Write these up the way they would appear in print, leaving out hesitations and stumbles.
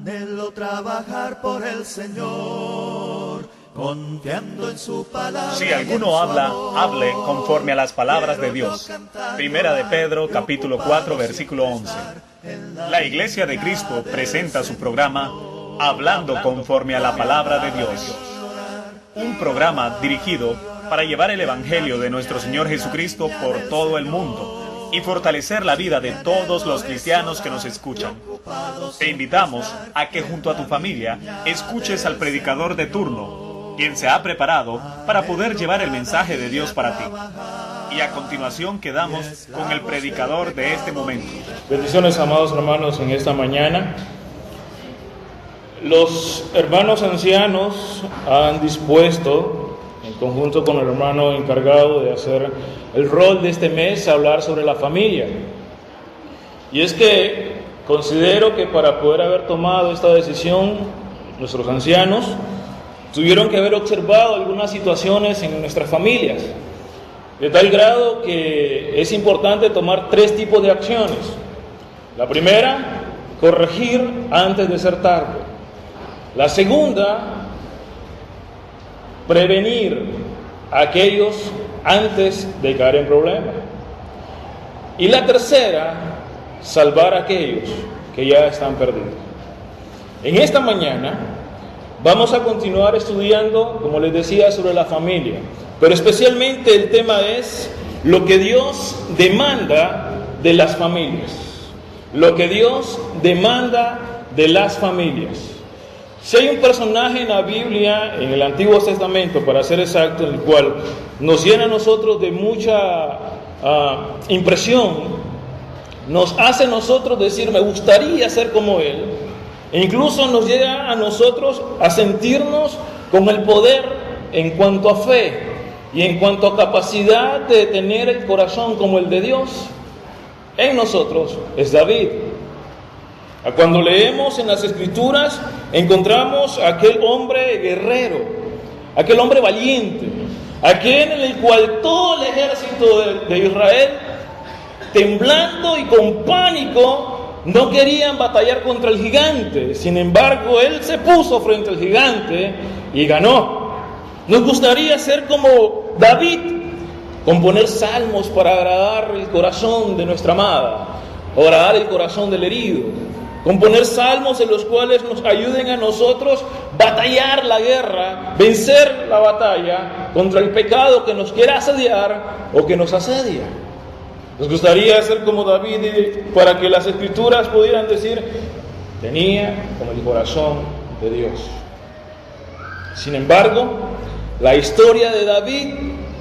Anhelo trabajar por el Señor, confiando en su palabra. Si alguno habla, hable conforme a las palabras de Dios. Primera de Pedro, capítulo 4, versículo 11. La Iglesia de Cristo presenta su programa Hablando conforme a la palabra de Dios. Un programa dirigido para llevar el Evangelio de nuestro Señor Jesucristo por todo el mundo y fortalecer la vida de todos los cristianos que nos escuchan. Te invitamos a que junto a tu familia escuches al predicador de turno, quien se ha preparado para poder llevar el mensaje de Dios para ti. Y a continuación quedamos con el predicador de este momento. Bendiciones, amados hermanos, en esta mañana. Los hermanos ancianos han dispuesto, en conjunto con el hermano encargado de hacer el rol de este mes, hablar sobre la familia. Y es que considero que para poder haber tomado esta decisión, nuestros ancianos tuvieron que haber observado algunas situaciones en nuestras familias, de tal grado que es importante tomar 3 tipos de acciones. La primera, corregir antes de ser tarde. La segunda, prevenir a aquellos antes de caer en problemas. Y la tercera, salvar a aquellos que ya están perdidos. En esta mañana vamos a continuar estudiando, como les decía, sobre la familia, pero especialmente el tema es lo que Dios demanda de las familias. Lo que Dios demanda de las familias. Si hay un personaje en la Biblia, en el Antiguo Testamento, para ser exacto, el cual nos llena a nosotros de mucha impresión, nos hace a nosotros decir, me gustaría ser como él, e incluso nos llega a nosotros a sentirnos con el poder en cuanto a fe y en cuanto a capacidad de tener el corazón como el de Dios. En nosotros es David. Cuando leemos en las Escrituras, encontramos a aquel hombre guerrero, aquel hombre valiente, aquel en el cual todo el ejército de Israel, temblando y con pánico, no querían batallar contra el gigante. Sin embargo, él se puso frente al gigante y ganó. Nos gustaría ser como David, componer salmos para agradar el corazón de nuestra amada, o agradar el corazón del herido. Componer salmos en los cuales nos ayuden a nosotros batallar la guerra, vencer la batalla contra el pecado que nos quiera asediar o que nos asedia. Nos gustaría ser como David para que las Escrituras pudieran decir, tenía como el corazón de Dios. Sin embargo, la historia de David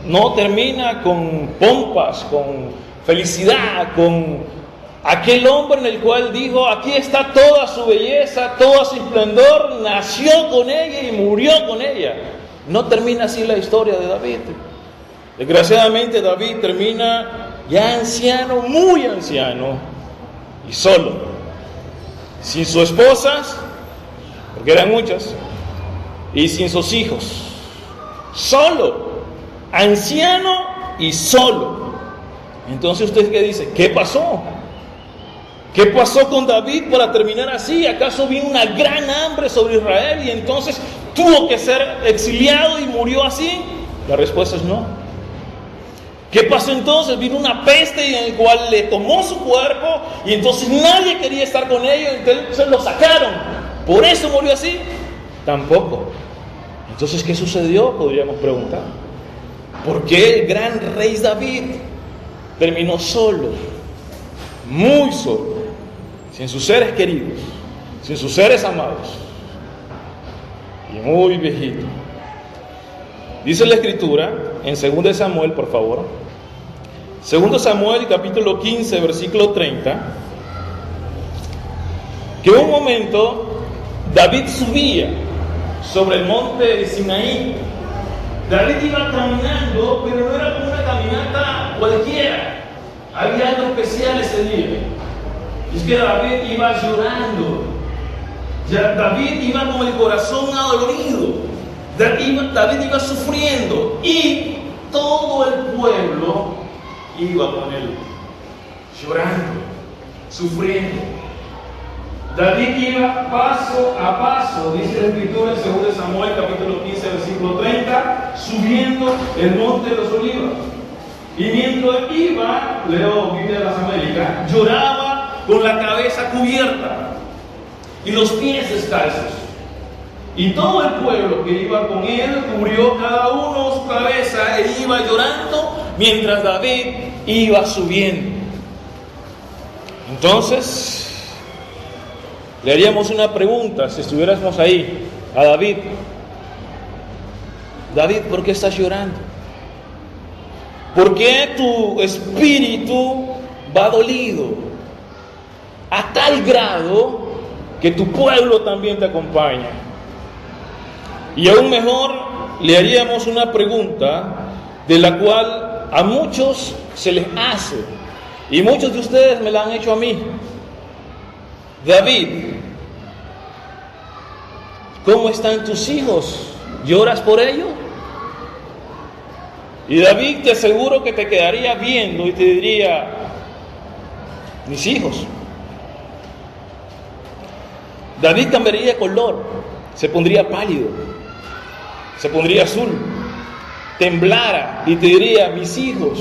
no termina con pompas, con felicidad, con aquel hombre en el cual dijo, aquí está toda su belleza, todo su esplendor, nació con ella y murió con ella. No termina así la historia de David. Desgraciadamente David termina ya anciano, muy anciano, y solo, sin sus esposas, porque eran muchas, y sin sus hijos. Solo, anciano y solo. Entonces usted ¿qué dice? ¿Qué pasó? ¿Qué pasó con David para terminar así? ¿Acaso vino una gran hambre sobre Israel y entonces tuvo que ser exiliado y murió así? La respuesta es no. ¿Qué pasó entonces? Vino una peste en la cual le tomó su cuerpo y entonces nadie quería estar con ellos, entonces lo sacaron. ¿Por eso murió así? Tampoco. Entonces, ¿qué sucedió? Podríamos preguntar. ¿Por qué el gran rey David terminó solo? Muy solo, sin sus seres queridos, sin sus seres amados, y muy viejito. Dice la Escritura en 2 Samuel, por favor, 2 Samuel capítulo 15, versículo 30, que un momento David subía sobre el monte de Sinaí. David iba caminando, pero no era como una caminata cualquiera. Había algo especial ese día. Es que David iba llorando. David iba con el corazón adolorido. David iba sufriendo. Y todo el pueblo iba con él, llorando, sufriendo. David iba paso a paso, dice la Escritura en 2 Samuel capítulo 15, versículo 30, subiendo el monte de los Olivos. Y mientras iba, leo Biblia de las Américas, lloraba con la cabeza cubierta y los pies descalzos. Y todo el pueblo que iba con él cubrió cada uno su cabeza e iba llorando mientras David iba subiendo. Entonces, le haríamos una pregunta si estuviéramos ahí a David. David, ¿por qué estás llorando? ¿Por qué tu espíritu va dolido? A tal grado que tu pueblo también te acompaña. Y aún mejor, le haríamos una pregunta de la cual a muchos se les hace. Y muchos de ustedes me la han hecho a mí. David, ¿cómo están tus hijos? ¿Lloras por ellos? Y David te aseguro que te quedaría viendo y te diría, mis hijos. David cambiaría de color, se pondría pálido, se pondría azul, temblara y te diría, mis hijos.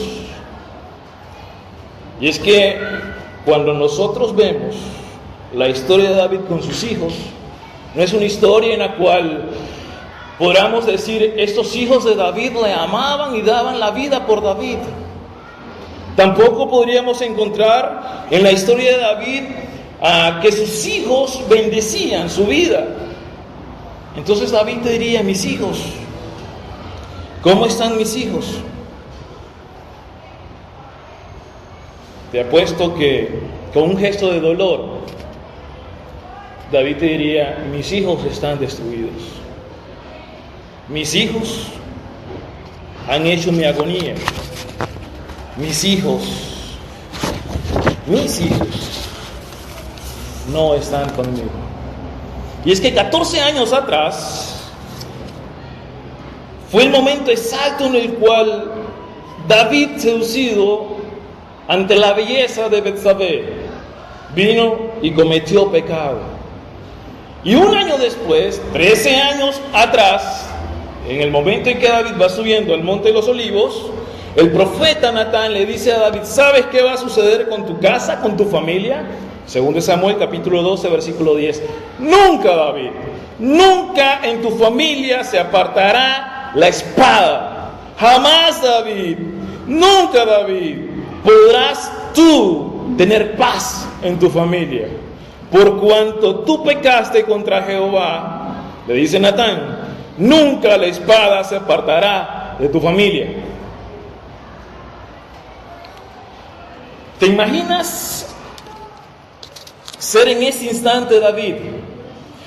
Y es que cuando nosotros vemos la historia de David con sus hijos, no es una historia en la cual podamos decir, estos hijos de David le amaban y daban la vida por David. Tampoco podríamos encontrar en la historia de David que sus hijos bendecían su vida. Entonces David te diría, mis hijos, ¿cómo están mis hijos? Te apuesto que con un gesto de dolor, David te diría, mis hijos están destruidos. Mis hijos han hecho mi agonía. Mis hijos no están conmigo. Y es que 14 años atrás fue el momento exacto en el cual David, seducido ante la belleza de Betsabé, vino y cometió pecado. Y un año después, 13 años atrás, en el momento en que David va subiendo al monte de los Olivos, el profeta Natán le dice a David, ¿sabes qué va a suceder con tu casa, con tu familia? 2 Samuel capítulo 12, versículo 10. Nunca, David, nunca en tu familia se apartará la espada. Jamás, David, nunca, David, podrás tú tener paz en tu familia. Por cuanto tú pecaste contra Jehová, le dice Natán, nunca la espada se apartará de tu familia. ¿Te imaginas ser en ese instante David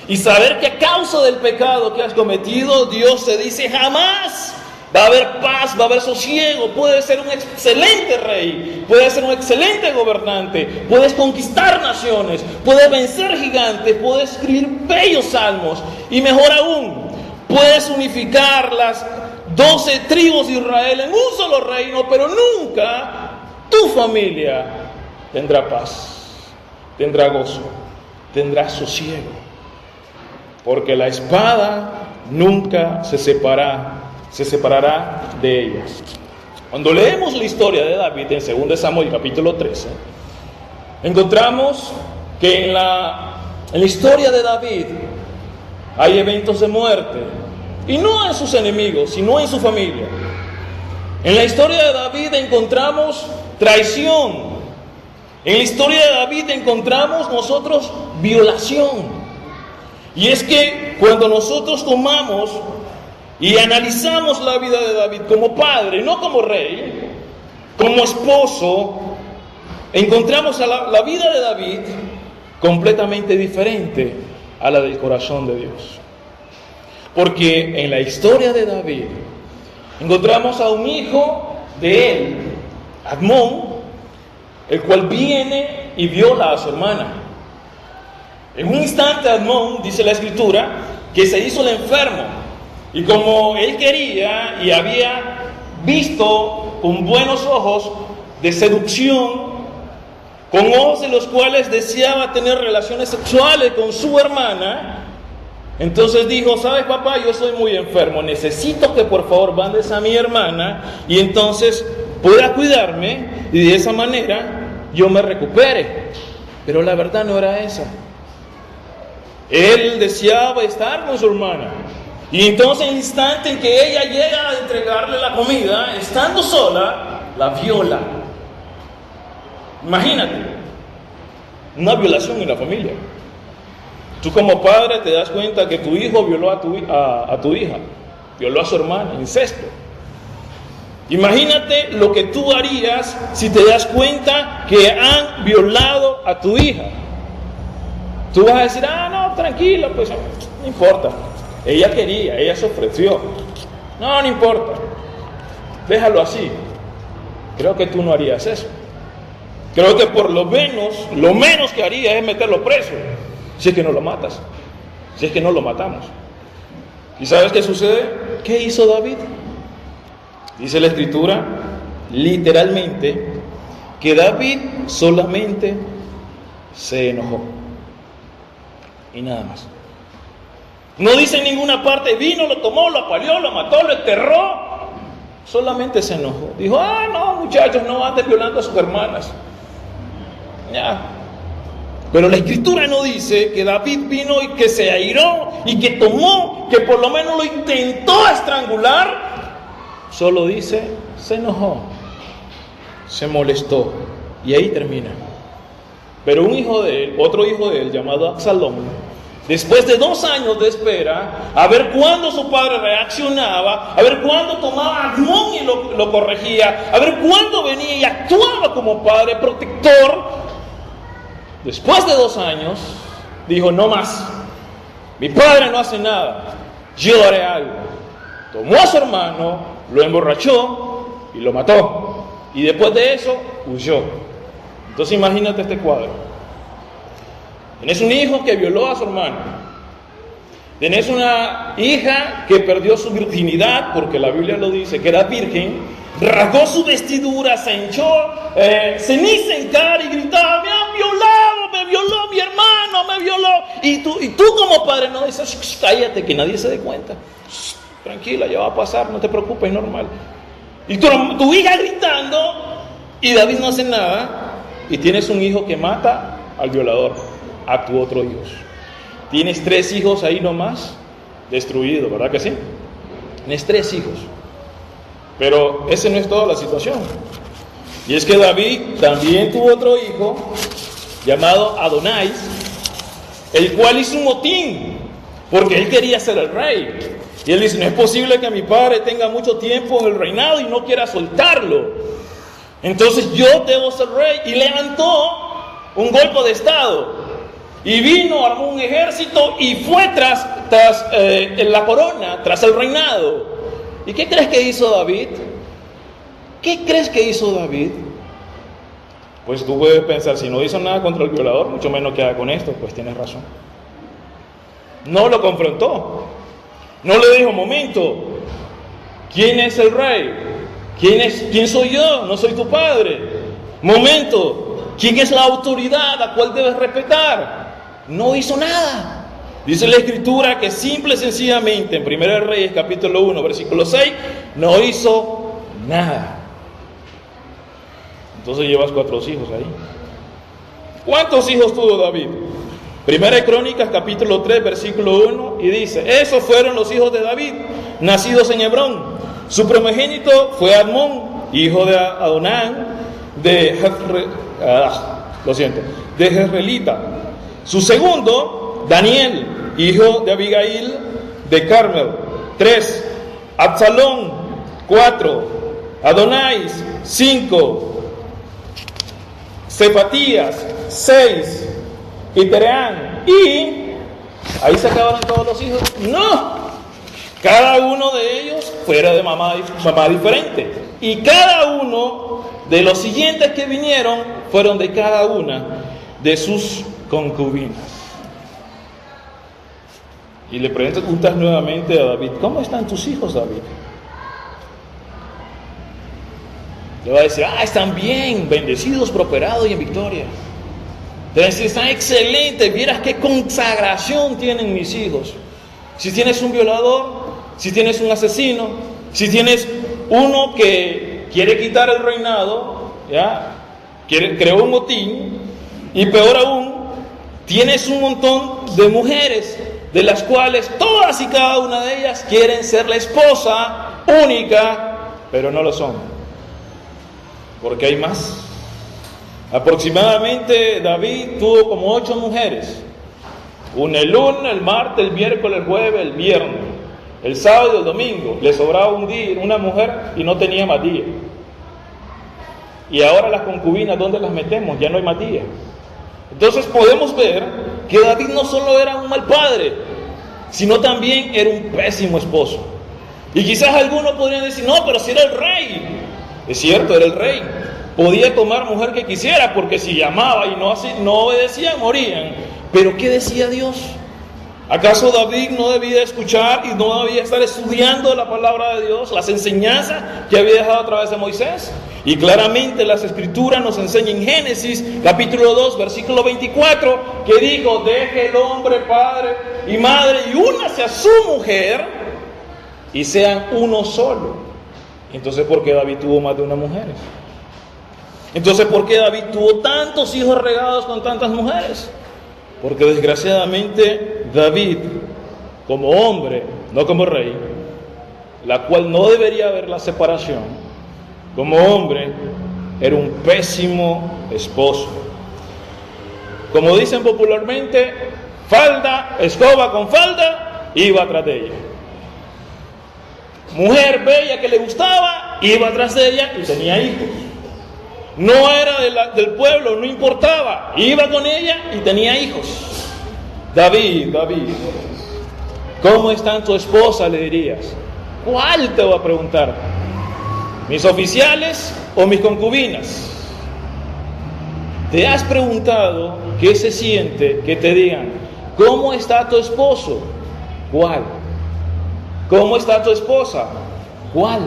y saber que a causa del pecado que has cometido, Dios te dice, jamás va a haber paz, va a haber sosiego, puedes ser un excelente rey, puedes ser un excelente gobernante, puedes conquistar naciones, puedes vencer gigantes, puedes escribir bellos salmos y mejor aún, puedes unificar las 12 tribus de Israel en un solo reino, pero nunca tu familia tendrá paz, tendrá gozo, tendrá sosiego, porque la espada nunca se separará de ellas. Cuando leemos la historia de David en 2 Samuel capítulo 13, encontramos que en la historia de David hay eventos de muerte, y no en sus enemigos, sino en su familia. En la historia de David encontramos traición. En la historia de David encontramos nosotros violación. Y es que cuando nosotros tomamos y analizamos la vida de David como padre, no como rey, como esposo, encontramos a la vida de David completamente diferente a la del corazón de Dios. Porque en la historia de David encontramos a un hijo de él, Amnón, el cual viene y viola a su hermana. En un instante Amnón, dice la Escritura, que se hizo el enfermo. Y como él quería y había visto con buenos ojos de seducción con ojos en los cuales deseaba tener relaciones sexuales con su hermana. Entonces dijo: ¿sabes, papá? Yo soy muy enfermo, necesito que por favor mandes a mi hermana y entonces pueda cuidarme y de esa manera yo me recupere. Pero la verdad no era esa. Él deseaba estar con su hermana. Y entonces, en el instante en que ella llega a entregarle la comida, estando sola, la viola. Imagínate, una violación en la familia. Tú como padre te das cuenta que tu hijo violó a tu hija, violó a su hermana, incesto. Imagínate lo que tú harías si te das cuenta que han violado a tu hija. Tú vas a decir: no, tranquila, pues no importa. Ella quería, ella se ofreció. No importa. Déjalo así. Creo que tú no harías eso. Creo que por lo menos que harías es meterlo preso. Si es que no lo matas. Si es que no lo matamos. ¿Y sabes qué sucede? ¿Qué hizo David? Dice la Escritura, literalmente, que David solamente se enojó. Y nada más. No dice en ninguna parte: vino, lo tomó, lo apaleó, lo mató, lo enterró. Solamente se enojó. Dijo: no, muchachos, no anden violando a sus hermanas. Ya. Pero la Escritura no dice que David vino y que se airó y que tomó, que por lo menos lo intentó estrangular. Solo dice: se enojó, se molestó. Y ahí termina. Pero otro hijo de él, llamado Absalón, después de 2 años de espera, a ver cuándo su padre reaccionaba, a ver cuándo tomaba Amnón y lo corregía, a ver cuándo venía y actuaba como padre protector, después de 2 años, dijo: no más, mi padre no hace nada, yo haré algo. Tomó a su hermano, lo emborrachó y lo mató. Y después de eso, huyó. Entonces imagínate este cuadro. Tenés un hijo que violó a su hermano. Tenés una hija que perdió su virginidad, porque la Biblia lo dice, que era virgen. Rasgó su vestidura, se hinchó ceniza en cara y gritaba: me han violado, me violó mi hermano, me violó. Y tú como padre no dices: cállate, que nadie se dé cuenta. Tranquila, ya va a pasar, no te preocupes, es normal. Y tu hija gritando y David no hace nada. Y tienes un hijo que mata al violador, a tu otro hijo. Tienes 3 hijos ahí nomás, destruidos, ¿verdad que sí? Tienes 3 hijos. Pero esa no es toda la situación. Y es que David también tuvo otro hijo, llamado Adonais, el cual hizo un motín, porque él quería ser el rey. Y él dice: no es posible que mi padre tenga mucho tiempo en el reinado y no quiera soltarlo. Entonces yo debo ser rey. Y levantó un golpe de estado. Y vino, armó un ejército y fue tras la corona, tras el reinado. ¿Y qué crees que hizo David? ¿Qué crees que hizo David? Pues tú puedes pensar: si no hizo nada contra el violador, mucho menos que haga con esto. Pues tienes razón. No lo confrontó. No le dijo: momento, ¿quién es el rey? ¿Quién soy yo? No soy tu padre. Momento, ¿quién es la autoridad a cual debes respetar? No hizo nada. Dice la Escritura que simple y sencillamente en 1 Reyes capítulo 1 versículo 6 no hizo nada. Entonces llevas 4 hijos ahí. ¿Cuántos hijos tuvo David? 1 Crónicas capítulo 3 versículo 1 y dice: esos fueron los hijos de David, nacidos en Hebrón. Su primogénito fue Amnón, hijo de Adonán, de Jezreelita. Su segundo, Daniel, hijo de Abigail, de Carmel. 3, Absalón. 4, Adonais. 5, Cefatías. 6, Itereán. Y ahí se acabaron todos los hijos. No. Cada uno de ellos fuera de mamá diferente. Y cada uno de los siguientes que vinieron fueron de cada una de sus concubinas. Y le preguntas nuevamente a David: ¿cómo están tus hijos, David? Le va a decir: están bien, bendecidos, prosperados y en victoria. Entonces está excelente, vieras qué consagración tienen mis hijos. Si tienes un violador, si tienes un asesino, si tienes uno que quiere quitar el reinado, ¿ya? Creó un motín, y peor aún, tienes un montón de mujeres, de las cuales todas y cada una de ellas quieren ser la esposa única, pero no lo son, porque hay más. Aproximadamente David tuvo como 8 mujeres, una el lunes, el martes, el miércoles, el jueves, el viernes, el sábado y el domingo. Le sobraba un día, una mujer, y no tenía más día. Y ahora las concubinas, ¿dónde las metemos? Ya no hay más día. Entonces podemos ver que David no solo era un mal padre, sino también era un pésimo esposo. Y quizás algunos podrían decir, no, pero si era el rey. Es cierto, era el rey. Podía tomar mujer que quisiera, porque si llamaba y no obedecían, morían. Pero ¿qué decía Dios? ¿Acaso David no debía escuchar y no debía estar estudiando la palabra de Dios, las enseñanzas que había dejado a través de Moisés? Y claramente las escrituras nos enseñan en Génesis capítulo 2 versículo 24 que dijo: deje el hombre padre y madre y únase a su mujer y sean uno solo. Entonces, ¿por qué David tuvo más de una mujer? Entonces, ¿por qué David tuvo tantos hijos regados con tantas mujeres? Porque desgraciadamente David, como hombre, no como rey, la cual no debería haber la separación, como hombre, era un pésimo esposo. Como dicen popularmente, falda, escoba con falda, iba atrás de ella. Mujer bella que le gustaba, iba atrás de ella y tenía hijos. No era del pueblo, no importaba, iba con ella y tenía hijos. David, ¿cómo está tu esposa? Le dirías. ¿Cuál te va a preguntar? ¿Mis oficiales o mis concubinas? ¿Te has preguntado qué se siente que te digan, ¿cómo está tu esposo? ¿Cuál? ¿Cómo está tu esposa? ¿Cuál?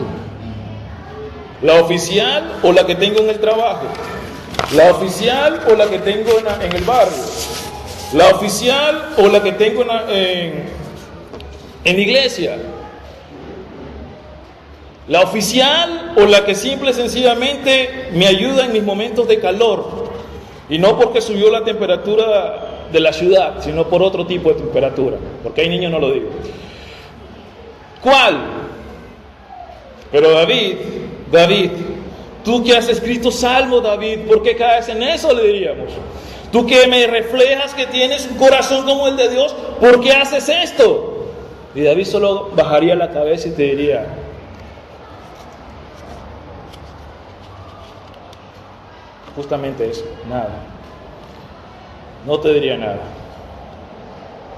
¿La oficial o la que tengo en el trabajo? ¿La oficial o la que tengo en el barrio? ¿La oficial o la que tengo en la iglesia? ¿La oficial o la que simple y sencillamente me ayuda en mis momentos de calor? Y no porque subió la temperatura de la ciudad, sino por otro tipo de temperatura. Porque hay niños, no lo digo. ¿Cuál? Pero David, tú que has escrito salmo, David, ¿por qué caes en eso? Le diríamos. Tú que me reflejas que tienes un corazón como el de Dios, ¿por qué haces esto? Y David solo bajaría la cabeza y te diría: justamente eso, nada. No te diría nada.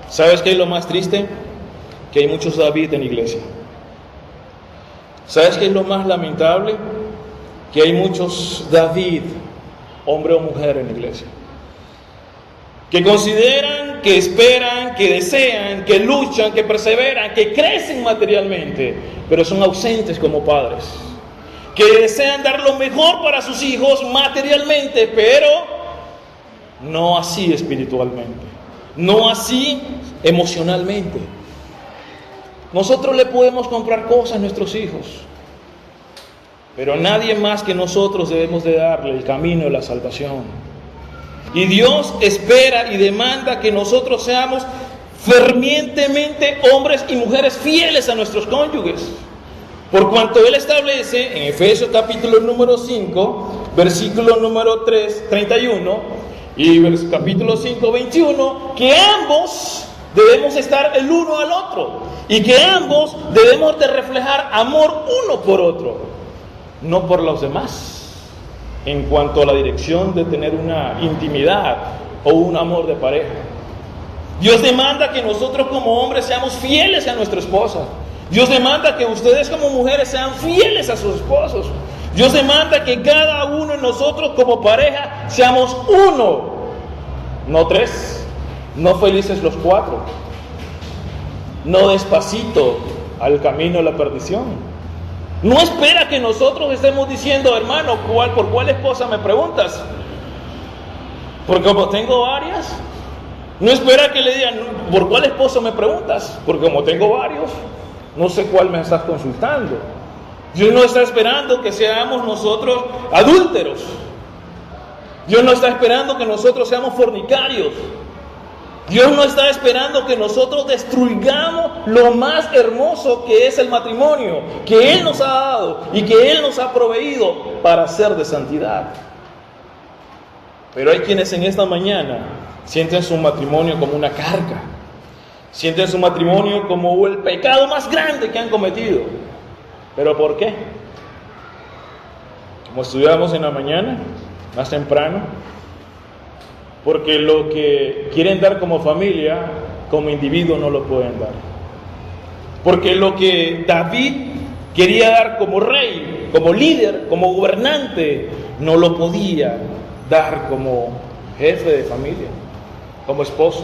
¿Sabes qué es lo más triste? Que hay muchos David en la iglesia. ¿Sabes qué es lo más lamentable? Que hay muchos David, hombre o mujer, en la iglesia, que consideran, que esperan, que desean, que luchan, que perseveran, que crecen materialmente, pero son ausentes como padres, que desean dar lo mejor para sus hijos materialmente, pero no así espiritualmente, no así emocionalmente. Nosotros le podemos comprar cosas a nuestros hijos, pero nadie más que nosotros debemos de darle el camino de la salvación. Y Dios espera y demanda que nosotros seamos fervientemente hombres y mujeres fieles a nuestros cónyuges. Por cuanto Él establece en Efesios capítulo número 5, versículo número 31 y capítulo 5, 21, que ambos debemos estar el uno al otro y que ambos debemos de reflejar amor uno por otro, no por los demás, en cuanto a la dirección de tener una intimidad o un amor de pareja. Dios demanda que nosotros como hombres seamos fieles a nuestra esposa. Dios demanda que ustedes como mujeres sean fieles a sus esposos. Dios demanda que cada uno de nosotros como pareja seamos uno, no tres, no felices los cuatro, no despacito al camino de la perdición. No espera que nosotros estemos diciendo: hermano, ¿por cuál esposa me preguntas? porque como tengo varias, no espera que le digan, ¿por cuál esposo me preguntas? Porque como tengo varios, no sé cuál me estás consultando. Dios no está esperando que seamos nosotros adúlteros. Dios no está esperando que nosotros seamos fornicarios. Dios no está esperando que nosotros destruyamos lo más hermoso que es el matrimonio, que Él nos ha dado y que Él nos ha proveído para ser de santidad. Pero hay quienes en esta mañana sienten su matrimonio como una carga, sienten su matrimonio como el pecado más grande que han cometido. ¿Pero por qué? Como estudiamos en la mañana, más temprano, porque lo que quieren dar como familia, como individuo no lo pueden dar. Porque lo que David quería dar como rey, como líder, como gobernante, no lo podía dar como jefe de familia, como esposo,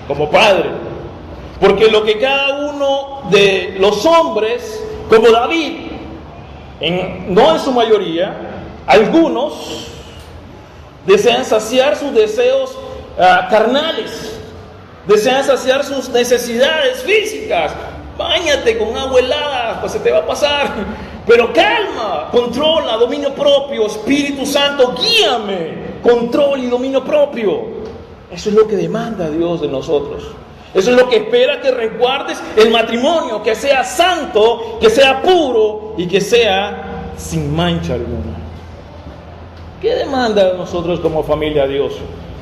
como padre. Porque lo que cada uno de los hombres, como David, no en su mayoría, algunos desean saciar sus deseos carnales, desean saciar sus necesidades físicas. Báñate con agua helada, pues se te va a pasar. Pero calma, controla, dominio propio. Espíritu Santo, guíame, control y dominio propio. Eso es lo que demanda Dios de nosotros. Eso es lo que espera, que resguardes el matrimonio, que sea santo, que sea puro y que sea sin mancha alguna. ¿Qué demanda de nosotros como familia Dios?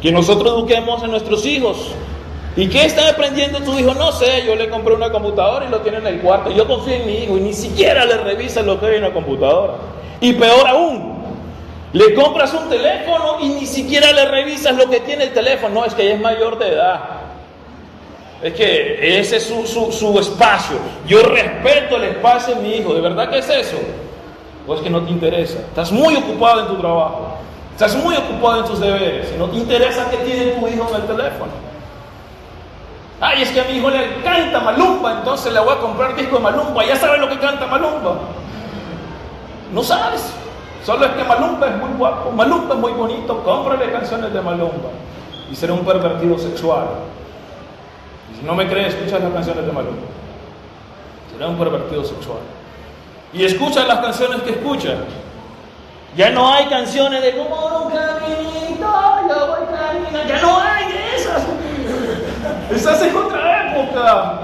Que nosotros eduquemos a nuestros hijos. ¿Y qué está aprendiendo tu hijo? No sé, yo le compré una computadora y lo tiene en el cuarto. Yo confío en mi hijo y ni siquiera le revisa lo que hay en la computadora. Y peor aún, le compras un teléfono y ni siquiera le revisas lo que tiene el teléfono. No, es que ella es mayor de edad. Es que ese es su espacio. Yo respeto el espacio de mi hijo. ¿De verdad que es eso? ¿O es que no te interesa? Estás muy ocupado en tu trabajo. Estás muy ocupado en tus deberes. Y no te interesa qué tiene tu hijo en el teléfono. Ay, es que a mi hijo le canta Malumba, entonces le voy a comprar disco de Malumba. Ya sabes lo que canta Malumba. No sabes. Solo es que Malumba es muy guapo, Malumba es muy bonito. Cómprale canciones de Malumba. Y será un pervertido sexual. Y si no me crees, escucha las canciones de Malumba. Será un pervertido sexual. Y escucha las canciones que escucha. Ya no hay canciones de como un caminito, yo voy caminando. Ya no hay de esas. Estás en otra época.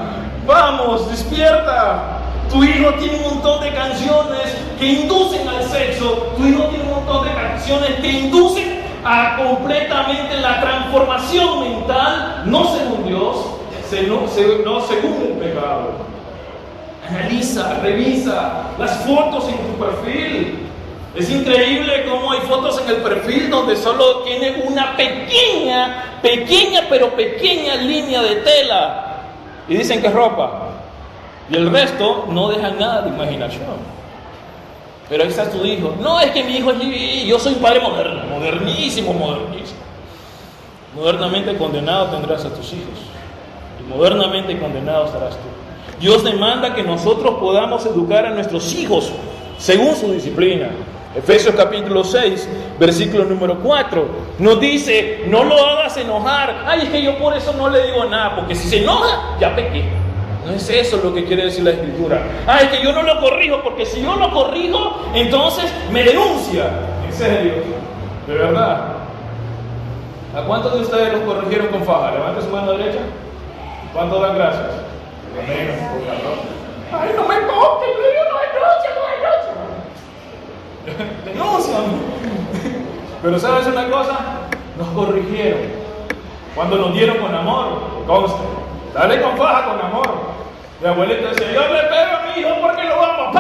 Vamos, despierta. Tu hijo tiene un montón de canciones que inducen al sexo. Tu hijo tiene un montón de canciones que inducen a completamente la transformación mental, no según Dios, no según el pecado. Analiza, revisa las fotos en tu perfil. Es increíble cómo hay fotos en el perfil donde solo tiene una pequeña pero pequeña línea de tela y dicen que es ropa, y el resto no dejan nada de imaginación. Pero ahí está tu hijo. No, es que mi hijo es yo soy un padre moderno, modernísimo. Modernamente condenado tendrás a tus hijos y modernamente condenado estarás tú. Dios demanda que nosotros podamos educar a nuestros hijos según su disciplina. Efesios capítulo 6, versículo número 4, nos dice, no lo hagas enojar. Ay, es que yo por eso no le digo nada, porque si se enoja, ya pequé. No es eso lo que quiere decir la Escritura. Ay, es que yo no lo corrijo, porque si yo lo corrijo, entonces me denuncia. En serio, de verdad. ¿A cuántos de ustedes los corrigieron con faja? Levante su mano derecha. ¿Cuántos dan gracias? Ay, no me toques, no hay noche. Denuncian. Pero ¿sabes una cosa? Nos corrigieron cuando nos dieron con amor. Conste, dale con faja con amor. Mi abuelita decía, yo le pego a mi hijo porque lo amo.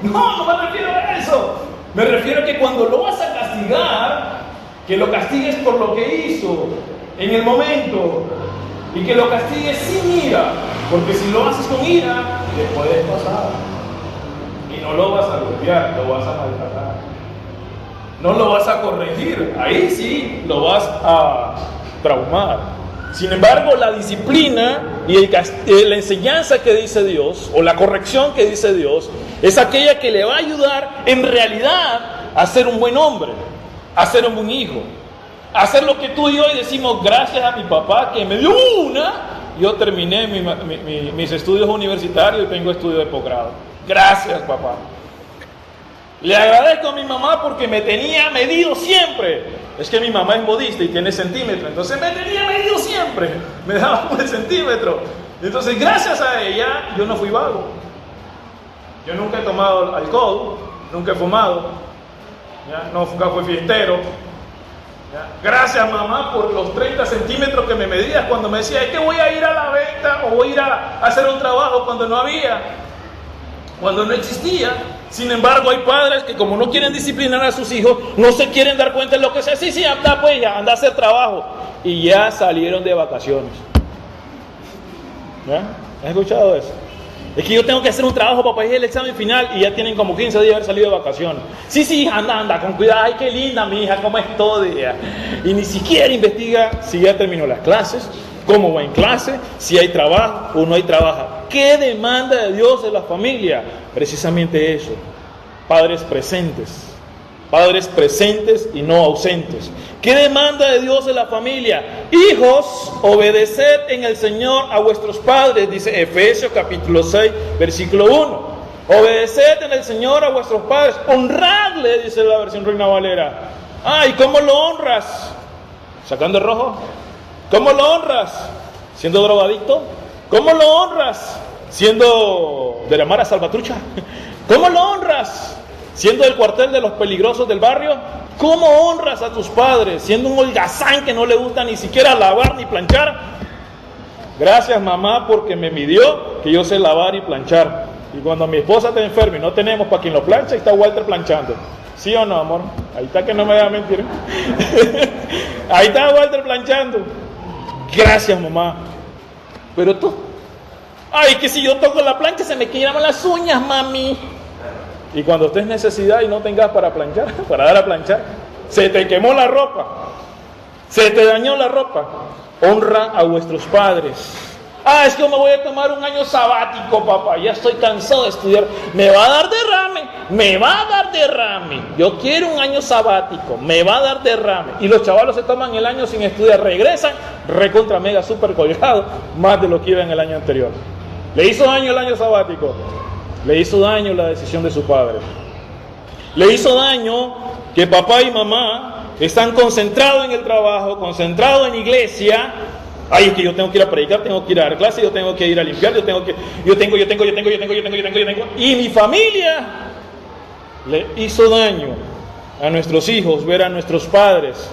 No me refiero a eso. Me refiero a que cuando lo vas a castigar, que lo castigues por lo que hizo en el momento y que lo castigues sin ira, porque si lo haces con ira te puedes pasar. Y no lo vas a golpear, lo vas a maltratar. No lo vas a corregir, ahí sí lo vas a traumar. Sin embargo, la disciplina y la enseñanza que dice Dios, o la corrección que dice Dios, es aquella que le va a ayudar en realidad a ser un buen hombre. a ser un buen hijo, a hacer lo que tú y yo decimos, gracias a mi papá que me dio una, yo terminé mis estudios universitarios y tengo estudios de posgrado. Gracias, papá. Le agradezco a mi mamá porque me tenía medido siempre. Es que mi mamá es modista y tiene centímetro, entonces me tenía medido siempre. Me daba un centímetro. Entonces, gracias a ella, yo no fui vago. Yo nunca he tomado alcohol, nunca he fumado, ¿ya? Nunca fui fiestero. ¿Ya? Gracias, mamá, por los 30 centímetros que me medías cuando me decías, es que voy a ir a la venta o voy a ir a hacer un trabajo cuando no había, cuando no existía. Sin embargo, hay padres que como no quieren disciplinar a sus hijos, no se quieren dar cuenta de lo que sea. Sí, anda pues ya, anda a hacer trabajo. Y ya salieron de vacaciones. ¿Ya? ¿Has escuchado eso? Es que yo tengo que hacer un trabajo para pasar el examen final y ya tienen como 15 días de haber salido de vacaciones. Sí, anda, con cuidado. Ay, qué linda mi hija, cómo es todo día. Y ni siquiera investiga si ya terminó las clases, cómo va en clase, si hay trabajo o no hay trabajo. ¿Qué demanda de Dios de la familia? Precisamente eso. Padres presentes y no ausentes. ¿Qué demanda de Dios de la familia? Hijos, obedeced en el Señor a vuestros padres, dice Efesios capítulo 6, versículo 1. Obedeced en el Señor a vuestros padres, honradle, dice la versión Reina Valera. ¿Y cómo lo honras? ¿Sacando el rojo? ¿Cómo lo honras? ¿Siendo drogadicto? ¿Cómo lo honras? ¿Siendo de la Mara Salvatrucha? ¿Cómo lo honras? ¿Siendo el cuartel de los peligrosos del barrio? ¿Cómo honras a tus padres? ¿Siendo un holgazán que no le gusta ni siquiera lavar ni planchar? Gracias, mamá, porque me midió que yo sé lavar y planchar. Y cuando mi esposa está enferma y no tenemos para quien lo plancha, ahí está Walter planchando. ¿Sí o no, amor? Ahí está, que no me da mentira. Ahí está Walter planchando. Gracias, mamá. Pero tú, que si yo toco la plancha se me quiebran las uñas, mami. Y cuando estés necesidad y no tengas para planchar, para dar a planchar, se te quemó la ropa, se te dañó la ropa, honra a vuestros padres. Es que yo me voy a tomar un año sabático, papá, ya estoy cansado de estudiar, me va a dar derrame, yo quiero un año sabático, me va a dar derrame. Y los chavalos se toman el año sin estudiar, regresan, recontra mega super colgados, más de lo que iban el año anterior. ¿Le hizo daño el año sabático? Le hizo daño la decisión de su padre. Le hizo daño que papá y mamá están concentrados en el trabajo, concentrados en iglesia. Es que yo tengo que ir a predicar, tengo que ir a dar clases, yo tengo que ir a limpiar, yo tengo. Y mi familia le hizo daño a nuestros hijos, ver a nuestros padres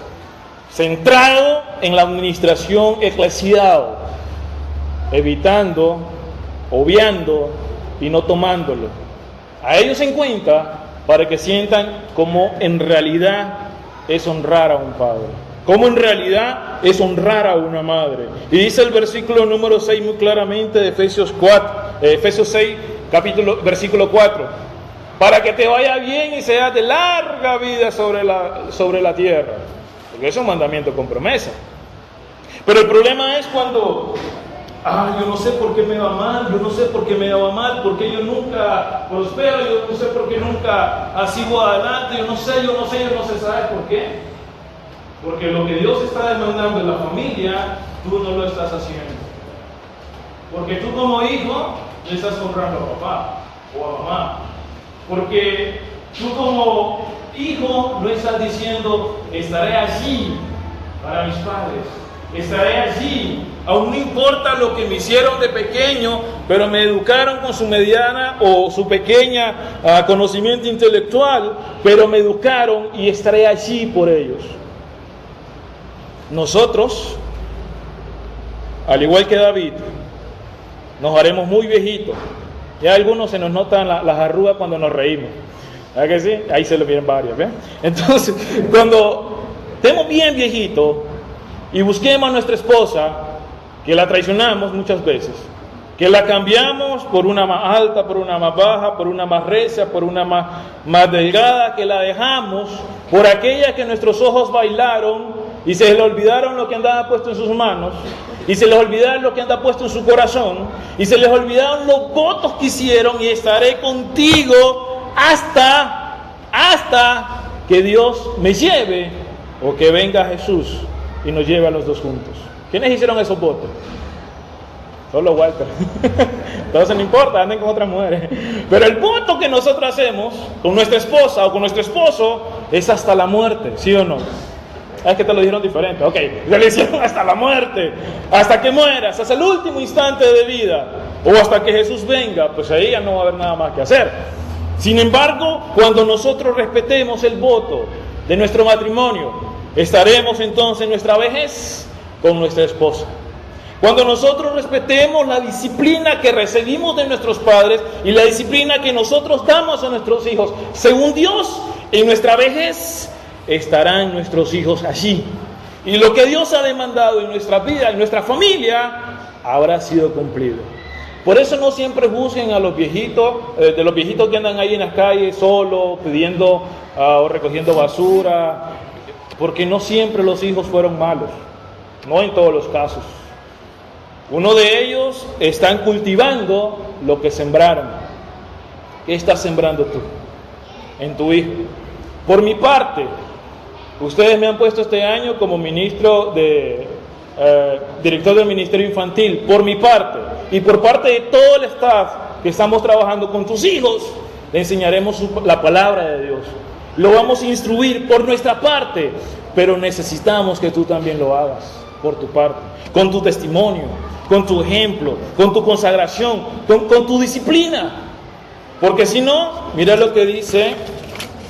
centrado en la administración eclesial, evitando, obviando y no tomándolo a ellos en cuenta para que sientan cómo en realidad es honrar a un padre, cómo en realidad es honrar a una madre. Y dice el versículo número 6 muy claramente de Efesios 6, versículo 4, para que te vaya bien y seas de larga vida sobre la tierra, porque es un mandamiento con promesa. Pero el problema es cuando yo no sé por qué me va mal, porque yo nunca prospero, yo no sé por qué nunca sigo adelante, yo no sé, ¿sabes por qué? Porque lo que Dios está demandando en la familia, tú no lo estás haciendo. Porque tú como hijo, le estás honrando a papá o a mamá. Porque tú como hijo, no estás diciendo, estaré allí para mis padres. Estaré allí, aún no importa lo que me hicieron de pequeño, pero me educaron con su mediana o su pequeña conocimiento intelectual, pero me educaron y estaré allí por ellos. Nosotros, al igual que David, nos haremos muy viejitos. Ya a algunos se nos notan las arrugas cuando nos reímos. ¿Verdad que sí? Ahí se lo vienen varias, ¿ven? Entonces, cuando estemos bien viejitos, y busquemos a nuestra esposa, que la traicionamos muchas veces, que la cambiamos por una más alta, por una más baja, por una más recia, por una más delgada, que la dejamos por aquella que nuestros ojos bailaron y se les olvidaron lo que andaba puesto en sus manos, y se les olvidaron lo que anda puesto en su corazón, y se les olvidaron los votos que hicieron, y estaré contigo hasta que que Dios me lleve o que venga Jesús y nos lleve a los dos juntos. ¿Quiénes hicieron esos votos? Solo Walter. Entonces no importa, anden con otras mujeres. Pero el voto que nosotros hacemos con nuestra esposa o con nuestro esposo es hasta la muerte, ¿sí o no? Es que te lo dijeron diferente. Ok, se le hicieron hasta la muerte, hasta que mueras, hasta el último instante de vida, o hasta que Jesús venga, pues ahí ya no va a haber nada más que hacer. Sin embargo, cuando nosotros respetemos el voto de nuestro matrimonio, estaremos entonces en nuestra vejez con nuestra esposa. Cuando nosotros respetemos la disciplina que recibimos de nuestros padres y la disciplina que nosotros damos a nuestros hijos, según Dios, en nuestra vejez estarán nuestros hijos allí. Y lo que Dios ha demandado en nuestra vida, en nuestra familia, habrá sido cumplido. Por eso no siempre juzguen a los viejitos, de los viejitos que andan ahí en las calles solos, pidiendo o recogiendo basura, porque no siempre los hijos fueron malos, no en todos los casos. Uno de ellos están cultivando lo que sembraron. ¿Qué estás sembrando tú en tu hijo? Por mi parte, ustedes me han puesto este año como director del Ministerio Infantil. Por mi parte y por parte de todo el staff que estamos trabajando con tus hijos, le enseñaremos la palabra de Dios. Lo vamos a instruir por nuestra parte, pero necesitamos que tú también lo hagas por tu parte, con tu testimonio, con tu ejemplo, con tu consagración, con tu disciplina. Porque si no, mira lo que dice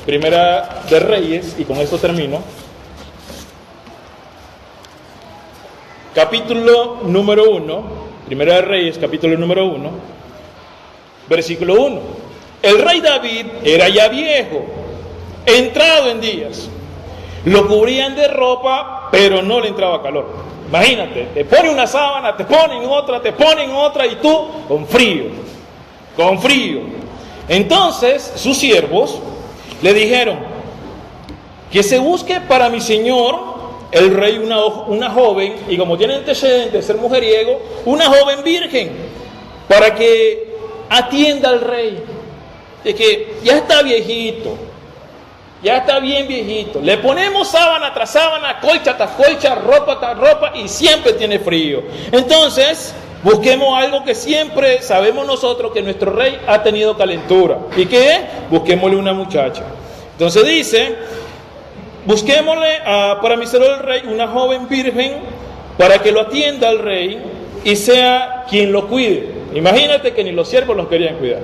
Primera de Reyes, y con esto termino. Capítulo número 1, Primera de Reyes, capítulo número 1, versículo 1. El rey David era ya viejo, entrado en días. Lo cubrían de ropa, pero no le entraba calor. Imagínate, te ponen una sábana, te ponen otra, y tú con frío. Entonces sus siervos le dijeron que se busque para mi señor el rey una joven, y como tiene antecedentes de ser mujeriego, una joven virgen, para que atienda al rey, de que ya está viejito, ya está bien viejito, le ponemos sábana tras sábana, colcha tras colcha, ropa tras ropa, y siempre tiene frío. Entonces busquemos algo que siempre sabemos nosotros, que nuestro rey ha tenido calentura. ¿Y qué es? Busquémosle una muchacha. Entonces dice, busquémosle para mi señor el rey una joven virgen, para que lo atienda al rey y sea quien lo cuide. Imagínate que ni los siervos los querían cuidar.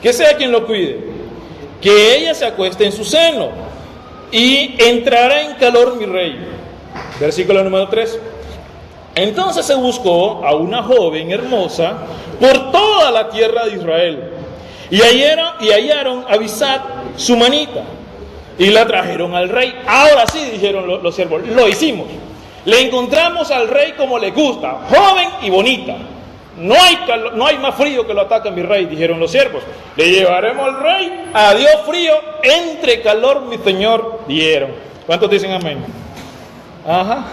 Que sea quien lo cuide, que ella se acueste en su seno y entrará en calor mi rey. Versículo número 3. Entonces se buscó a una joven hermosa por toda la tierra de Israel, y hallaron a Abisag, su manita, y la trajeron al rey. Ahora sí, dijeron los siervos, lo hicimos. Le encontramos al rey como le gusta, joven y bonita. No hay más frío que lo ataque mi rey, dijeron los siervos. Le llevaremos al rey, adiós frío, entre calor mi señor, dijeron. ¿Cuántos dicen amén? Ajá.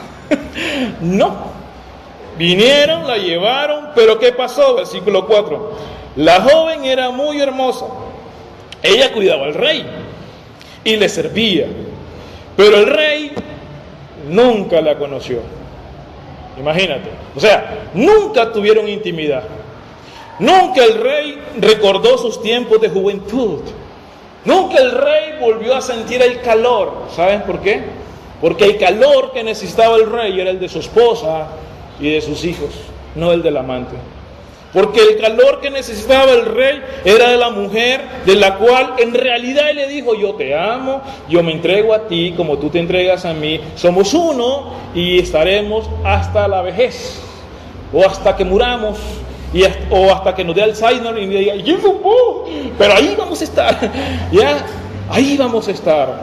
No. Vinieron, la llevaron, pero ¿qué pasó? Versículo 4. La joven era muy hermosa. Ella cuidaba al rey y le servía, pero el rey nunca la conoció. Imagínate, o sea, nunca tuvieron intimidad. Nunca el rey recordó sus tiempos de juventud. Nunca el rey volvió a sentir el calor. ¿Saben por qué? Porque el calor que necesitaba el rey era el de su esposa y de sus hijos, no el del amante. Porque el calor que necesitaba el rey era de la mujer, de la cual en realidad él le dijo: yo te amo, yo me entrego a ti como tú te entregas a mí, somos uno y estaremos hasta la vejez, o hasta que muramos, o hasta que nos dé Alzheimer y me diga, pero ahí vamos a estar, ya, ahí vamos a estar.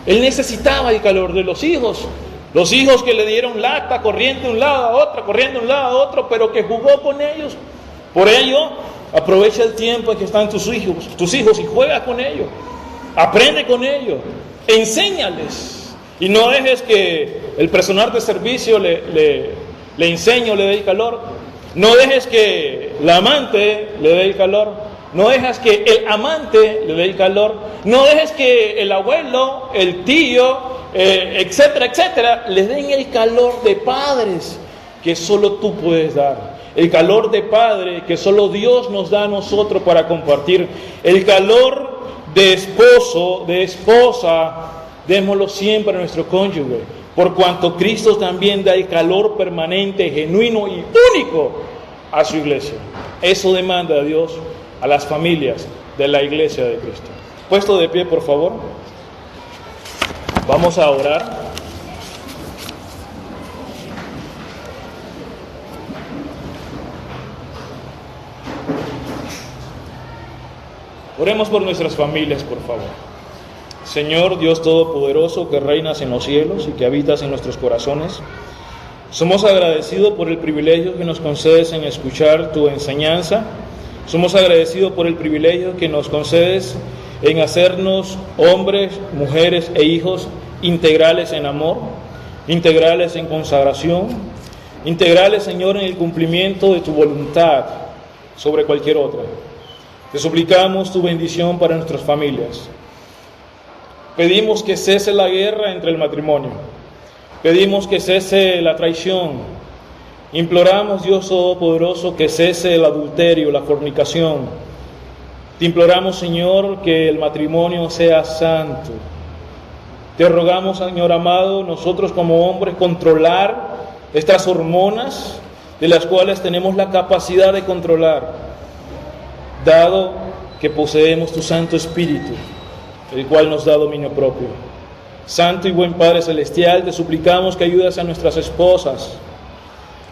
Él necesitaba el calor de los hijos que le dieron lata, corriendo de un lado a otro, corriendo de un lado a otro, pero que jugó con ellos. Por ello, aprovecha el tiempo en que están tus hijos y juega con ellos, aprende con ellos, enséñales, y no dejes que el personal de servicio le enseñe o le dé el calor. No dejes que la amante le dé el calor. no dejas que el amante le dé el calor, no dejes que el abuelo, el tío, etcétera, etcétera, les den el calor de padres que solo tú puedes dar. El calor de padre que solo Dios nos da a nosotros para compartir. El calor de esposo, de esposa, démoslo siempre a nuestro cónyuge, por cuanto Cristo también da el calor permanente, genuino y único a su iglesia. Eso demanda a Dios a las familias de la iglesia de Cristo. Puesto de pie, por favor. Vamos a orar. Oremos por nuestras familias, por favor. Señor Dios Todopoderoso, que reinas en los cielos y que habitas en nuestros corazones, somos agradecidos por el privilegio que nos concedes en escuchar tu enseñanza. Somos agradecidos por el privilegio que nos concedes en hacernos hombres, mujeres e hijos integrales en amor, integrales en consagración, integrales, Señor, en el cumplimiento de tu voluntad sobre cualquier otra. Te suplicamos tu bendición para nuestras familias. Pedimos que cese la guerra entre el matrimonio. Pedimos que cese la traición. Imploramos, Dios Todopoderoso, que cese el adulterio, la fornicación. Te imploramos, Señor, que el matrimonio sea santo. Te rogamos, Señor amado, nosotros como hombres controlar estas hormonas de las cuales tenemos la capacidad de controlar, dado que poseemos tu Santo Espíritu, el cual nos da dominio propio. Santo y buen Padre Celestial, te suplicamos que ayudes a nuestras esposas.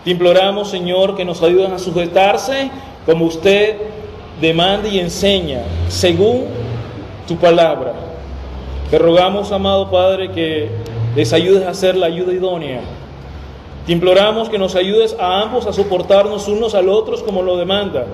Te imploramos, Señor, que nos ayuden a sujetarse como usted demanda y enseña, según tu palabra. Te rogamos, amado Padre, que les ayudes a hacer la ayuda idónea. Te imploramos que nos ayudes a ambos a soportarnos unos al otros como lo demanda.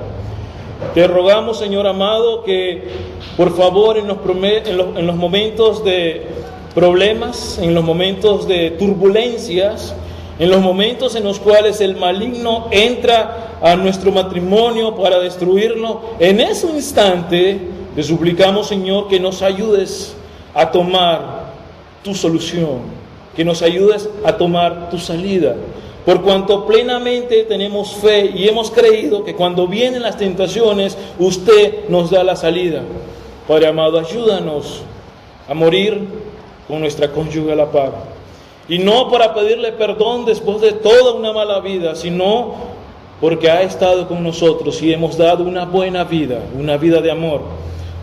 Te rogamos, Señor amado, que por favor en los momentos de problemas, en los momentos de turbulencias, en los momentos en los cuales el maligno entra a nuestro matrimonio para destruirlo, en ese instante te suplicamos, Señor, que nos ayudes a tomar tu solución, que nos ayudes a tomar tu salida. Por cuanto plenamente tenemos fe y hemos creído que cuando vienen las tentaciones, usted nos da la salida. Padre amado, ayúdanos a morir con nuestra cónyuge a la par. Y no para pedirle perdón después de toda una mala vida, sino porque ha estado con nosotros y hemos dado una buena vida, una vida de amor,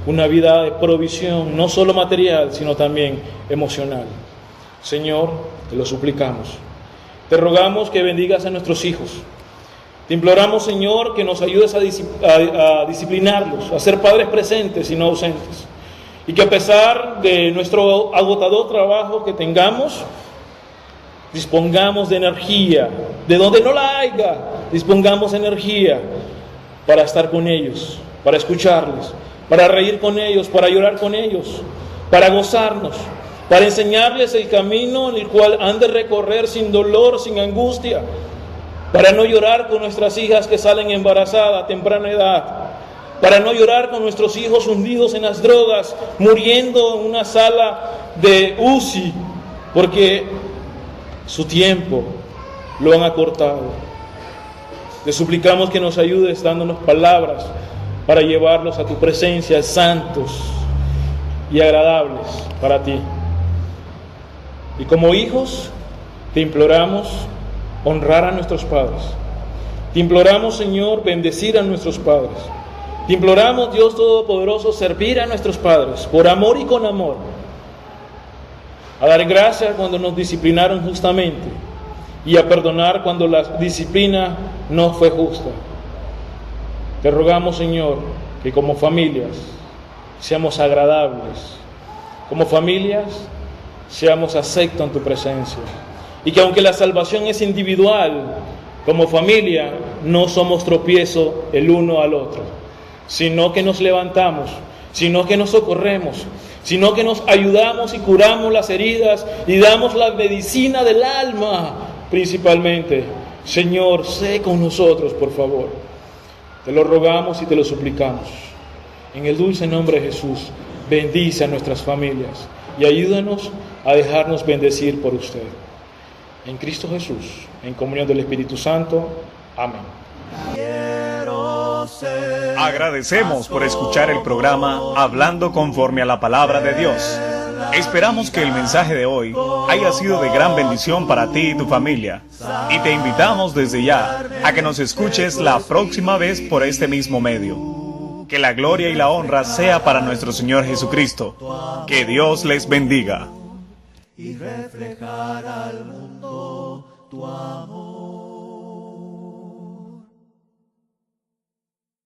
una vida de provisión, no solo material, sino también emocional. Señor, te lo suplicamos. Te rogamos que bendigas a nuestros hijos. Te imploramos, Señor, que nos ayudes a disciplinarlos, a ser padres presentes y no ausentes. Y que a pesar de nuestro agotador trabajo que tengamos, dispongamos de energía, de donde no la haya, dispongamos de energía para estar con ellos, para escucharles, para reír con ellos, para llorar con ellos, para gozarnos, para enseñarles el camino en el cual han de recorrer sin dolor, sin angustia, para no llorar con nuestras hijas que salen embarazadas a temprana edad, para no llorar con nuestros hijos hundidos en las drogas, muriendo en una sala de UCI, porque su tiempo lo han acortado. Te suplicamos que nos ayudes dándonos palabras para llevarlos a tu presencia, santos y agradables para ti. Y como hijos, te imploramos honrar a nuestros padres. Te imploramos, Señor, bendecir a nuestros padres. Te imploramos, Dios Todopoderoso, servir a nuestros padres por amor y con amor. A dar gracias cuando nos disciplinaron justamente y a perdonar cuando la disciplina no fue justa. Te rogamos, Señor, que como familias seamos agradables, como familias seamos aceptos en tu presencia, y que aunque la salvación es individual, como familia no somos tropiezo el uno al otro, sino que nos levantamos, sino que nos socorremos, sino que nos ayudamos y curamos las heridas y damos la medicina del alma principalmente. Señor, sé con nosotros, por favor. Te lo rogamos y te lo suplicamos. En el dulce nombre de Jesús, bendice a nuestras familias y ayúdanos a dejarnos bendecir por usted. En Cristo Jesús, en comunión del Espíritu Santo. Amén. Agradecemos por escuchar el programa Hablando conforme a la palabra de Dios. Esperamos que el mensaje de hoy haya sido de gran bendición para ti y tu familia. Y te invitamos desde ya a que nos escuches la próxima vez por este mismo medio. Que la gloria y la honra sea para nuestro Señor Jesucristo. Que Dios les bendiga. Y reflejar al mundo tu amor.